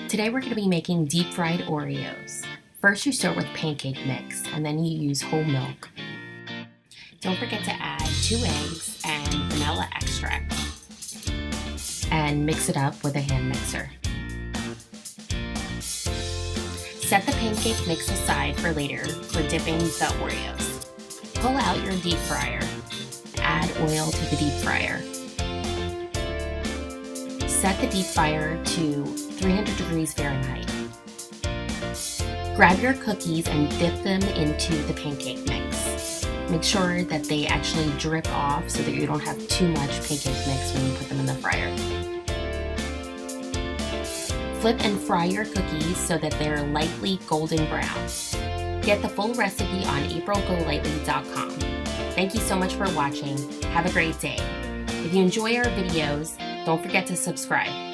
Today we're going to be making deep fried Oreos. First you start with pancake mix and then you use whole milk. Don't forget to add 2 eggs and vanilla extract and mix it up with a hand mixer. Set the pancake mix aside for later for dipping the Oreos. Pull out your deep fryer. Add oil to the deep fryer. Set the deep fryer to 300 degrees Fahrenheit. Grab your cookies and dip them into the pancake mix. Make sure that they actually drip off so that you don't have too much pancake mix when you put them in the fryer. Flip and fry your cookies so that they're lightly golden brown. Get the full recipe on aprilgolightly.com. Thank you so much for watching. Have a great day. If you enjoy our videos, don't forget to subscribe.